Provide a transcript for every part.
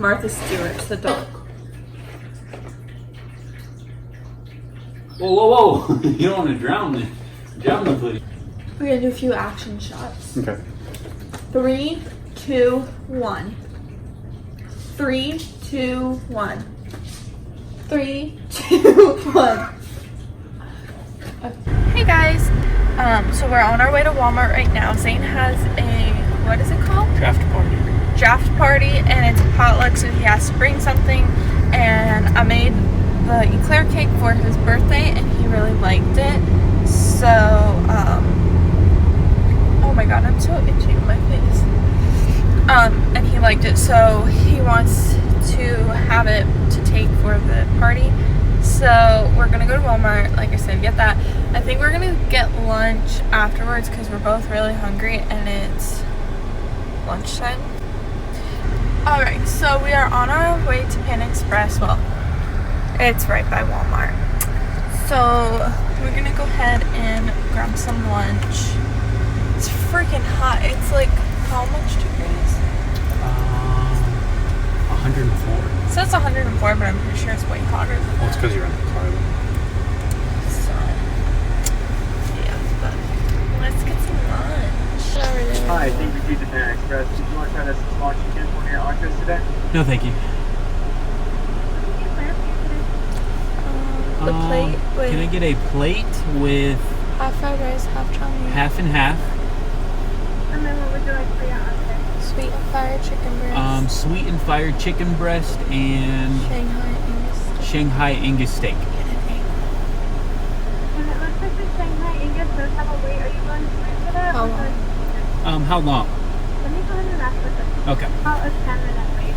Martha Stewart, the dog. Whoa, whoa, whoa. You don't want to drown me. Drown the pudding. We're gonna do a few action shots. Okay. 3, 2, 1. 3, 2, 1. 3, 2, 1. Hey guys. So we're on our way to Walmart right now. Zane has a, what is it called? Draft party. Draft party, and it's a potluck, so he has to bring something. And I made the eclair cake for his birthday, and he really liked it. So, oh my god, I'm so itchy in my face. And he liked it, so he wants to have it to take for the party. So we're gonna go to Walmart, like I said, get that. I think we're gonna get lunch afterwards because we're both really hungry and it's lunchtime. Alright, so we are on our way to Panda Express. Well, it's right by Walmart. So we're gonna go ahead and grab some lunch. It's freaking hot. It's like, how much degrees? 104. It says 104, but I'm pretty sure it's way hotter than Well, it's because you're in the car. So, yeah, but let's get some lunch. Hi, thank you for the Panda Express. Did you want to try this small chicken for your entrees today? No, thank you. The plate with Can I get a plate with half fried rice, half chow mein, half and half? And then what would you like for your entree? sweet and fire chicken breast, Sweet and fire chicken breast and Shanghai Angus steak. Shanghai Angus steak. And it looks like the Shanghai Angus does have a wait. Are you going to wait for that? How or long? should I- How long? Let me go ahead and ask for this. Okay. About a 10-minute wait.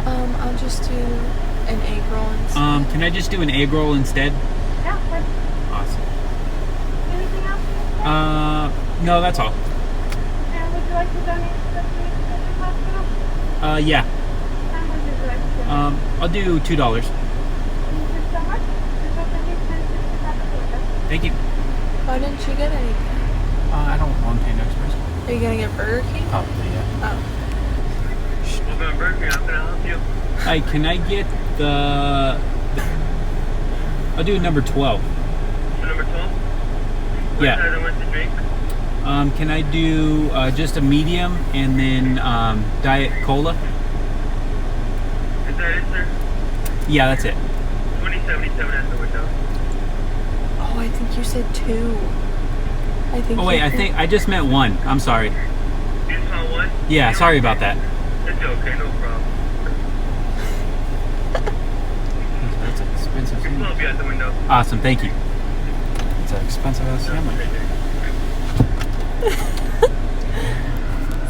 I'll just do an egg roll instead. Can I just do an egg roll instead? Yeah, that's Awesome. anything else? No, that's all. And would you like to donate to the Community Children's Hospital? Yeah. And would you like to donate? I'll do $2. Thank you so much. This will send you 10 to Thank you. Why didn't you get anything? I don't want Panda Express. Are you gonna get Burger King? Probably, yeah. Oh. Welcome to Burger King. How can I help you? Hi, can I get I'll do number 12. So number 12? What Yeah. size I want to drink? Can I do just a medium and then Diet Cola? Is that it, sir? Yeah, that's it. 2077 at the window. Oh, I think you said 2. I think. Oh wait, you I said- think I just meant 1. I'm sorry. You just saw one? Yeah, sorry about that. It's okay, no problem. That's an expensive Your phone will be at the window. Awesome, thank you. It's an expensive ass sandwich.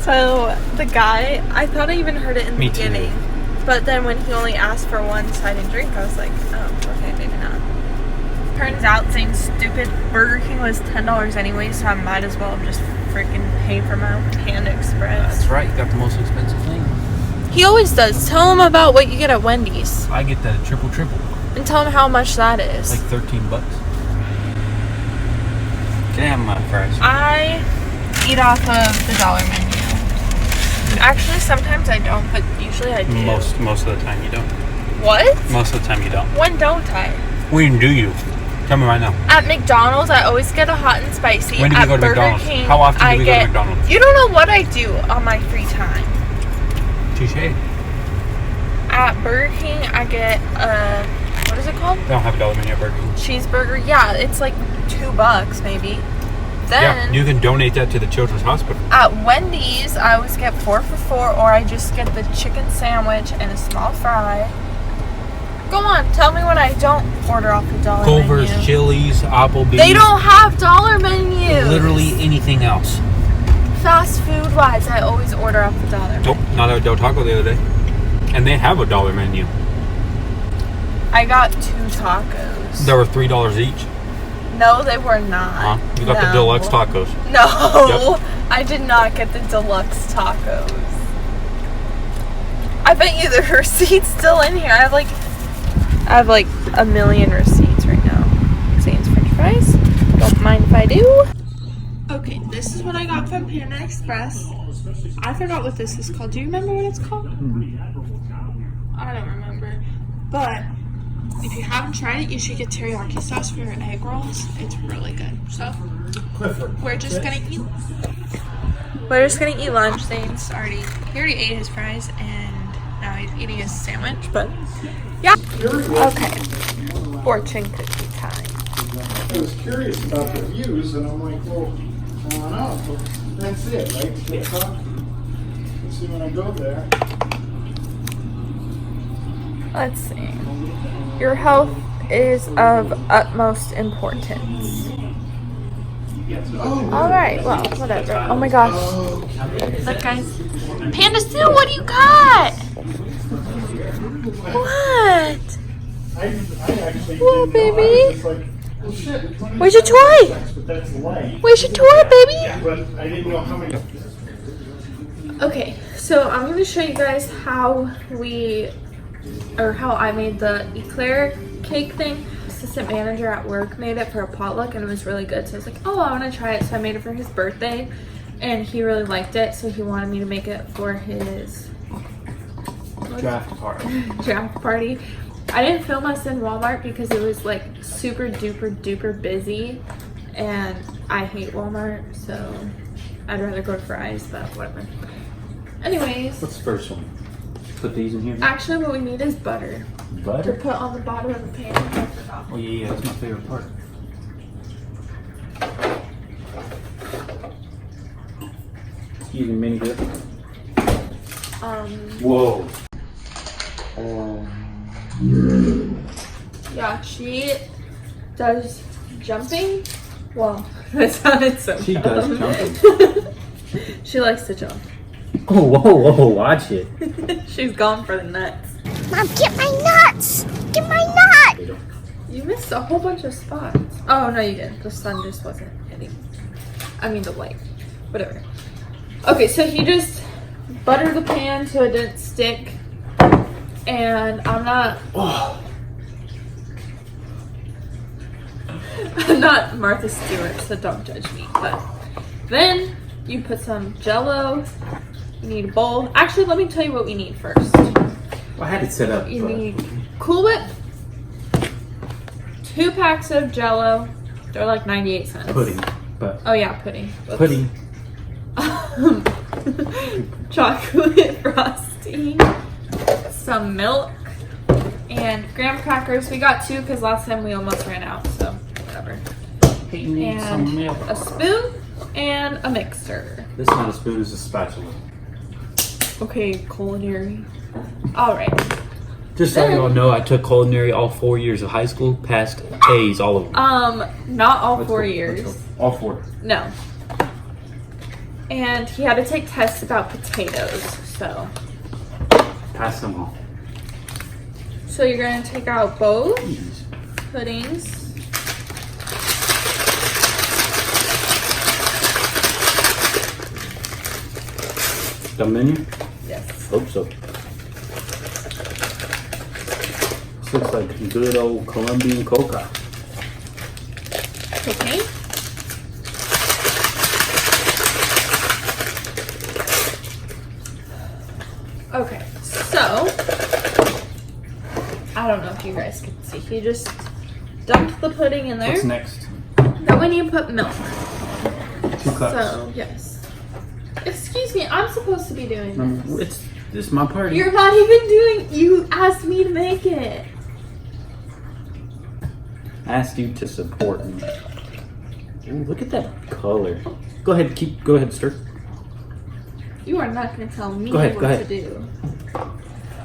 So the guy, I thought I even heard it in the Me too. beginning, but then when he only asked for one side and drink, I was like, oh, okay, maybe not. Turns out, Zane's stupid Burger King was $10 anyway, so I might as well just freaking pay for my own Panda Express. That's right, you got the most expensive thing. He always does. Tell him about what you get at Wendy's, I get the triple. and tell him how much that is. Like $13. Can I have my fries? I eat off of the dollar menu. Actually, sometimes I don't, but usually I do. Most of the time you don't. What? Most of the time you don't. When don't I? When do you? Tell me right now. At McDonald's, I always get a hot and spicy. When do we At go to Burger McDonald's? King, How often do I we go to get- McDonald's? You don't know what I do on my free time. Touche. At Burger King, I get what is it called? They don't have a dollar menu at Burger King. Cheeseburger. Yeah, it's like $2 maybe. Then Yeah, you can donate that to the Children's Hospital. at Wendy's, I always get 4 for $4, or I just get the chicken sandwich and a small fry. Go on, tell me what I don't order off the dollar Culver's, menu. Chili's, Applebee's. They don't have dollar menus. Literally anything else. Fast food wise, I always order off the dollar menu. Nope, not at Del Taco the other day. And they have a dollar menu. I got 2 tacos. They were $3 each. No, they were not. You got the No. deluxe tacos. No, Yep. I did not get the deluxe tacos. I bet you the receipt's still in here. I have like a million receipts right now. Zane's French fries. Don't mind if I do. Okay, this is what I got from Panda Express. I forgot what this is called. Do you remember what it's called? I don't remember. But if you haven't tried it, you should get teriyaki sauce for your egg rolls. It's really good. So we're just gonna eat. We're just gonna eat lunch. Zane's he already ate his fries and now he's eating his sandwich. But yeah. Okay. Fortune cookie time. I was curious about the views, and I'm like, well, I don't know. That's it, right? TikTok. Let's see when I go there. Let's see. Your health is of utmost importance. Alright, well, whatever. Oh my gosh. Look, guys. Panda Sue, what do you got? What? I actually Whoa, didn't know. I baby. was just like, well, shit, which one Where's your toy? but that's light. Where's your toy, baby? But I didn't know how many. Okay, so I'm going to show you guys how I made the eclair cake thing. Assistant manager at work made it for a potluck and it was really good. So I was like, oh, I want to try it. So I made it for his birthday and he really liked it. So he wanted me to make it for his Draft party. I didn't film us in Walmart because it was like super duper busy and I hate Walmart, so I'd rather go to Fry's, but whatever. Anyways, What's the first one? Put these in here. actually what we need is butter to Butter. put on the bottom of the pan. I forgot. Oh yeah, that's my favorite part. Using mini grip. Whoa. Yeah, she does jumping. Well, that sounded so She dumb. does jumping. She likes to jump. Oh, whoa, watch it. She's gone for the nuts. Mom, get my nuts! Get my nuts! You missed a whole bunch of spots. Oh, no, you didn't. The sun just wasn't hitting. I mean, the light. Whatever. Okay, so he just buttered the pan so it didn't stick. And I'm not... I'm not Martha Stewart, so don't judge me. But then you put some Jell-O. You need a bowl. Actually, let me tell you what we need first. I had it set up. You need Cool Whip, 2 packs of Jell-O. They're like 98 cents. Pudding, but Oh yeah, pudding. Whoops. pudding. Chocolate frosting, some milk, and graham crackers. We got 2 because last time we almost ran out, so whatever. Hey, you need some And milk. a spoon and a mixer. This is not a spoon, it's a spatula. Okay, culinary. All right. Just so you all know, I took culinary all 4 years of high school, passed A's, all of them. Not all Let's 4 go, let's years. go. All 4. No. And he had to take tests about potatoes, so. Pass them all. So you're gonna take out both Jeez. puddings. Done menu? Yes. Hope so. This looks like good old Colombian coca. Okay. Okay, so I don't know if you guys can see. He just dumped the pudding in there. What's next? Then we need to put milk. 2 cups. So yes. Excuse me, I'm supposed to be doing this. This is my party. You're not even doing. You asked me to make it. Asked you to support me. Ooh, look at that color. Go ahead, stir. You are not going to tell me Go ahead, what go ahead. to do.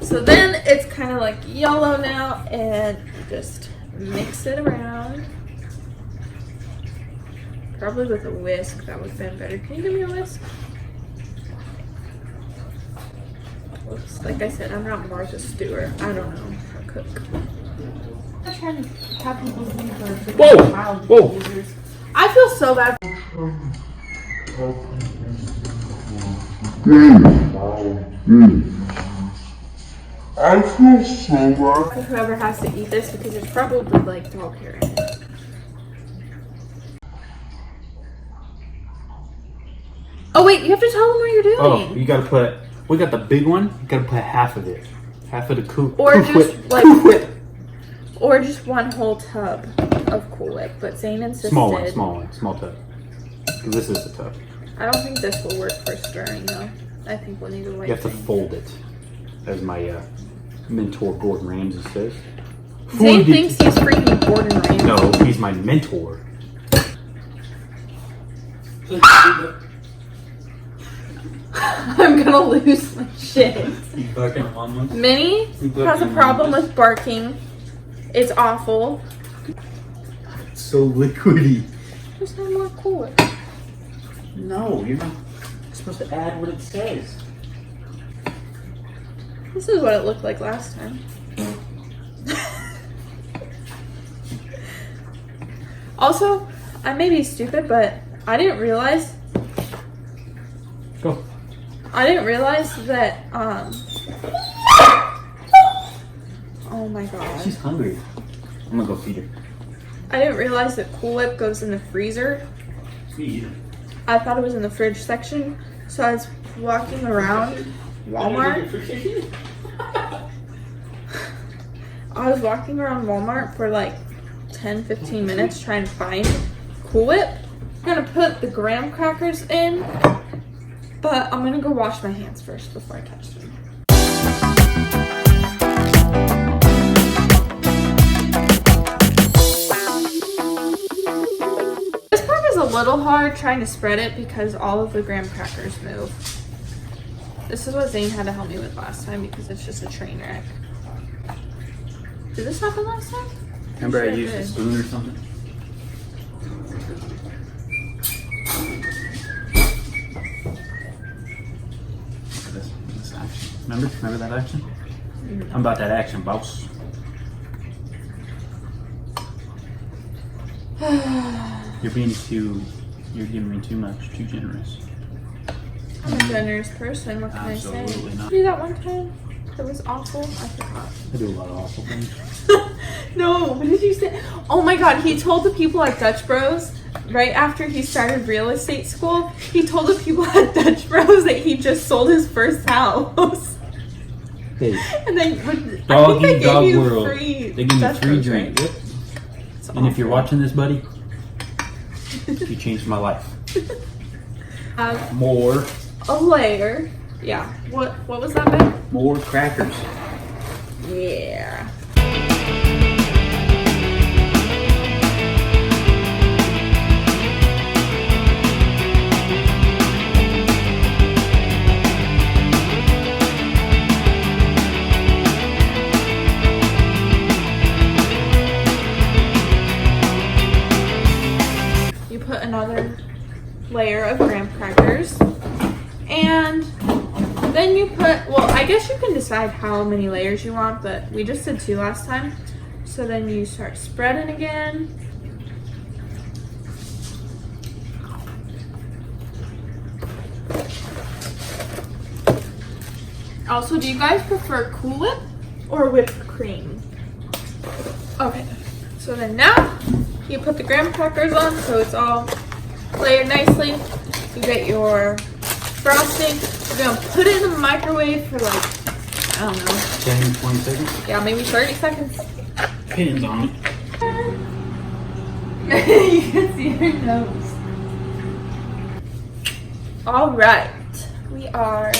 So then it's kind of like yellow now, and just mix it around. Probably with a whisk, that would have been better. Can you give me a whisk? Whoops. Like I said, I'm not Martha Stewart. I don't know how to cook. I'm not trying to have people think for Whoa! child Whoa! users. I feel so bad. I feel so bad. For whoever has to eat this because there's probably like dog hair in it. Oh wait, you have to tell them what you're doing. Oh, you gotta put. We got the big one. You gotta put half of it. Half of the Cool Or Cool just, Whip. like- Cool Whip. Or just one whole tub of Cool Whip. But Zane insisted. Small tub. 'Cause this is a tub. I don't think this will work for stirring though. I think we'll need a white You have to thing. fold it, as my mentor Gordon Ramsay says. Zane Fold it. thinks he's freaking Gordon Ramsay. No, he's my mentor. I'm gonna lose my shit. You fucking mama. Minnie has a problem with barking. It's awful. It's so liquidy. Just have more Cool Whip. No, you're not supposed to add what it says. This is what it looked like last time. Also, I may be stupid, but I didn't realize Go. that, oh my god. She's hungry. I'm gonna go feed her. I didn't realize that Cool Whip goes in the freezer. Feed her. I thought it was in the fridge section, so I was walking around Walmart. I was walking around Walmart for like 10-15 minutes trying to find Cool Whip. I'm gonna put the graham crackers in, but I'm gonna go wash my hands first before I touch them. This part is a little hard trying to spread it because all of the graham crackers move. This is what Zane had to help me with last time because it's just a train wreck. Did this happen last time? Remember Sure I used a did. spoon or something? Look at this action. Remember that action? I'm about that action, boss. You're giving me too much, too generous. I'm a generous person, what can I say? Absolutely not. Did you do that one time? That was awful. I forgot. I do a lot of awful things. No, what did you say? Oh my god, he told the people at Dutch Bros, right after he started real estate school, he told the people at Dutch Bros that he just sold his first house. Hey, And then, I think doggy they gave dog you world. free They give me Dutch free Bros, drink. right? Yep. It's And if you're awful. watching this, buddy, you changed my life. More A layer. Yeah. What was that, babe? More crackers. Yeah. You put another layer of graham crackers, and then you put, well, I guess you can decide how many layers you want, but we just did 2 last time. So then you start spreading again. Also, do you guys prefer Cool Whip or whipped cream? Okay, so then now you put the graham crackers on so it's all layered nicely. You get your frosting. You're gonna put it in the microwave for like, I don't know, 10, 20 seconds. yeah, maybe 30 seconds. Pins on it. You can see her nose. All right, we are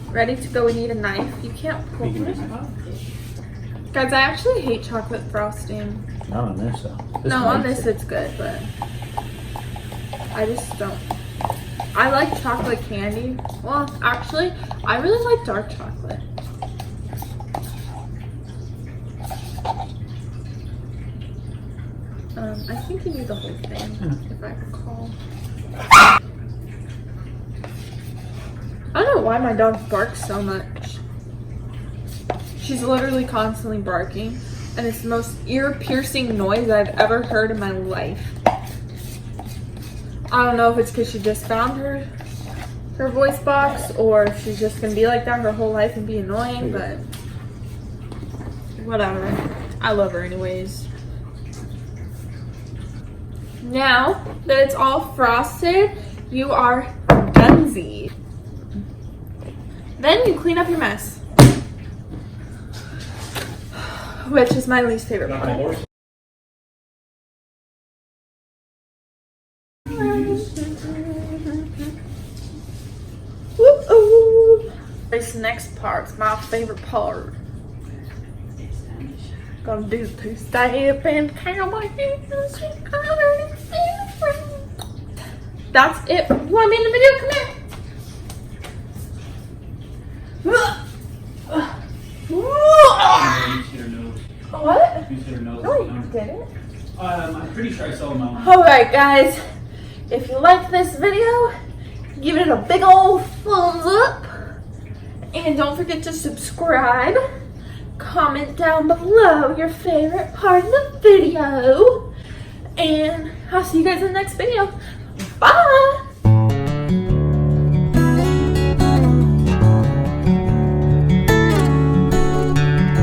ready to go. We need a knife. You can't pull You can it. do that. Guys, I actually hate chocolate frosting. Not on this, though. No, on this it's good, but I just don't. I like chocolate candy. Well, actually, I really like dark chocolate. I think you need the whole thing, if I recall. I don't know why my dog barks so much. She's literally constantly barking, and it's the most ear-piercing noise I've ever heard in my life. I don't know if it's because she just found her voice box, or if she's just gonna be like that her whole life and be annoying, but whatever. I love her anyways. Now that it's all frosted, you are donezy. Then you clean up your mess. Which is my least favorite part. Woo-oo. This next part's my favorite part. Gonna do 2-step and cowboy boots. That's it. You want me in the video? Come here. What? No, you didn't. I'm pretty sure I saw them on. Alright guys, if you like this video, give it a big old thumbs up. And don't forget to subscribe. Comment down below your favorite part of the video. And I'll see you guys in the next video. Bye!